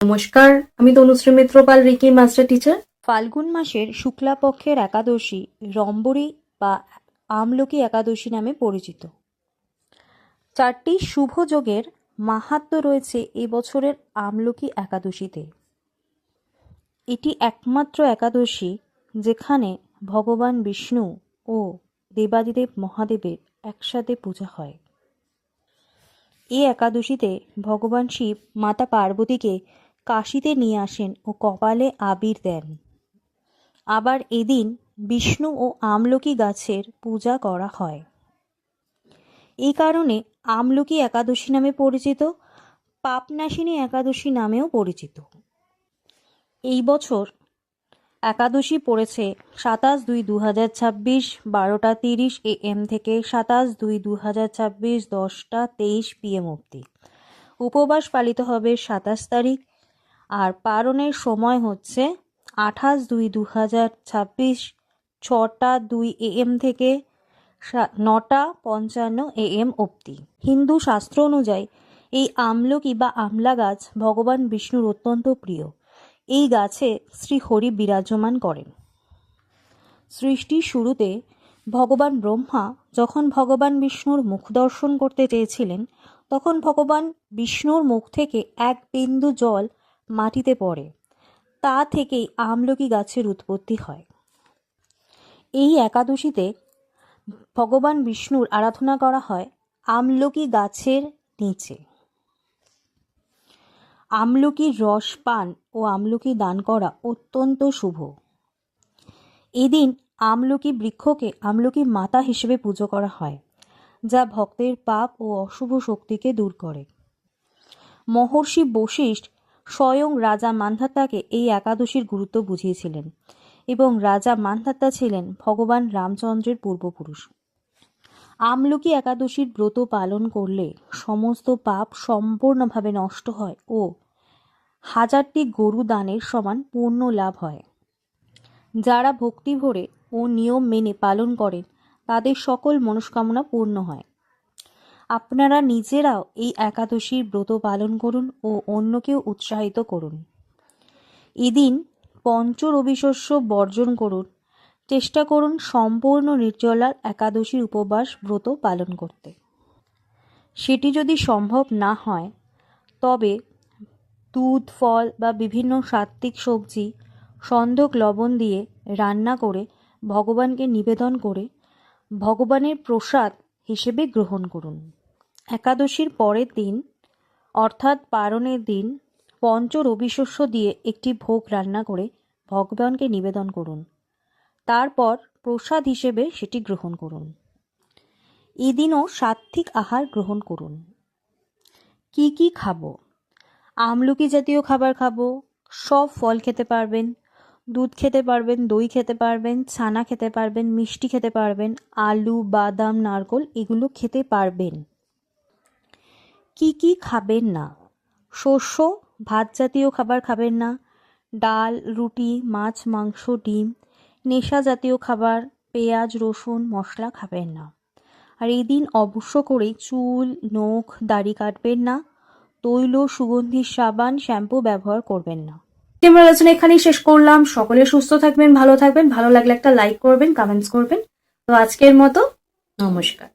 নমস্কার, আমি তনুশ্রী মিত্র পাল, Ricky master teacher. ফাল্গুন মাসের শুক্লাপক্ষের একাদশী রম্বরী বা আমলকি একাদশী নামে পরিচিত। 4টি শুভ যোগের মাহাত্ম্য রয়েছে এবছরের আমলকি একাদশীতে। এটি একমাত্র একাদশী যেখানে ভগবান বিষ্ণু ও দেবাদিদেব মহাদেবের একসাথে পূজা হয়। এই একাদশীতে ভগবান শিব মাতা পার্বতীকে কাশীতে নিয়ে আসেন ও কপালে আবির দেন। আবার এদিন বিষ্ণু ও আমলকি গাছের পূজা করা হয়। এই কারণে আমলকি একাদশী নামে পরিচিত, পাপনাশিনী একাদশী নামেও পরিচিত। এই বছর একাদশী পড়েছে 27/2/2026 12:30 AM থেকে 27/2/2026 10:23 PM অবধি। উপবাস পালিত হবে 27 তারিখ, আর পারণের সময় হচ্ছে 28/2/2026 6:02 AM থেকে 9:55 AM অবধি। হিন্দু শাস্ত্র অনুযায়ী এই আমলকি বা আমলা গাছ ভগবান বিষ্ণুর অত্যন্ত প্রিয়। এই গাছে শ্রী হরি বিরাজমান করেন। সৃষ্টির শুরুতে ভগবান ব্রহ্মা যখন ভগবান বিষ্ণুর মুখ দর্শন করতে চেয়েছিলেন, তখন ভগবান বিষ্ণুর মুখ থেকে এক বিন্দু জল মাটিতে পড়ে। তা থেকেই আমলকি গাছের উৎপত্তি হয়। এই একাদশীতে ভগবান বিষ্ণুর আরাধনা করা হয় আমলকি গাছের নিচে। আমলকির রস পান ও আমলকি দান করা অত্যন্ত শুভ। এদিন আমলকি বৃক্ষকে আমলকি মাতা হিসেবে পুজো করা হয়, যা ভক্তের পাপ ও অশুভ শক্তিকে দূর করে। মহর্ষি বশিষ্ঠ স্বয়ং রাজা মান্ধাতাকে এই একাদশীর গুরুত্ব বুঝিয়েছিলেন, এবং রাজা মান্ধাতা ছিলেন ভগবান রামচন্দ্রের পূর্বপুরুষ। আমলকি একাদশীর ব্রত পালন করলে সমস্ত পাপ সম্পূর্ণভাবে নষ্ট হয় ও 1000টি গরু দানের সমান পুণ্য লাভ হয়। যারা ভক্তি ভরে ও নিয়ম মেনে পালন করেন তাদের সকল মনস্কামনা পূর্ণ হয়। আপনারা নিজেরাও এই একাদশীর ব্রত পালন করুন ও অন্যকেও উৎসাহিত করুন। এদিন পঞ্চরবিশস্য বর্জন করুন। চেষ্টা করুন সম্পূর্ণ নির্জলার একাদশীর উপবাস ব্রত পালন করতে। সেটি যদি সম্ভব না হয় তবে দুধ, ফল বা বিভিন্ন সাত্ত্বিক সবজি সন্ধক লবণ দিয়ে রান্না করে ভগবানকে নিবেদন করে ভগবানের প্রসাদ হিসেবে গ্রহণ করুন। একাদশীর পরের দিন অর্থাৎ পারণের দিন পঞ্চরবিশস্য দিয়ে একটি ভোগ রান্না করে ভগবানকে নিবেদন করুন। তারপর প্রসাদ হিসেবে সেটি গ্রহণ করুন। এদিনও সাত্ত্বিক আহার গ্রহণ করুন। কি কি খাবো? আমলকি জাতীয় খাবার খাবো, সব ফল খেতে পারবেন, দুধ খেতে পারবেন, দই খেতে পারবেন, ছানা খেতে পারবেন, মিষ্টি খেতে পারবেন, আলু, বাদাম, নারকোল এগুলো খেতে পারবেন। কি কি খাবেন না? শস্য, ভাত জাতীয় খাবার খাবেন না। ডাল, রুটি, মাছ, মাংস, ডিম, নেশা জাতীয় খাবার, পেঁয়াজ, রসুন, মশলা খাবেন না। আর এই দিন অবশ্য করে চুল, নখ, দাড়ি কাটবেন না। তৈল, সুগন্ধি সাবান, শ্যাম্পু ব্যবহার করবেন না। আমরা আলোচনা এখানেই শেষ করলাম। সকলে সুস্থ থাকবেন, ভালো থাকবেন। ভালো লাগলে একটা লাইক করবেন, কমেন্টস করবেন। তো আজকের মতো নমস্কার।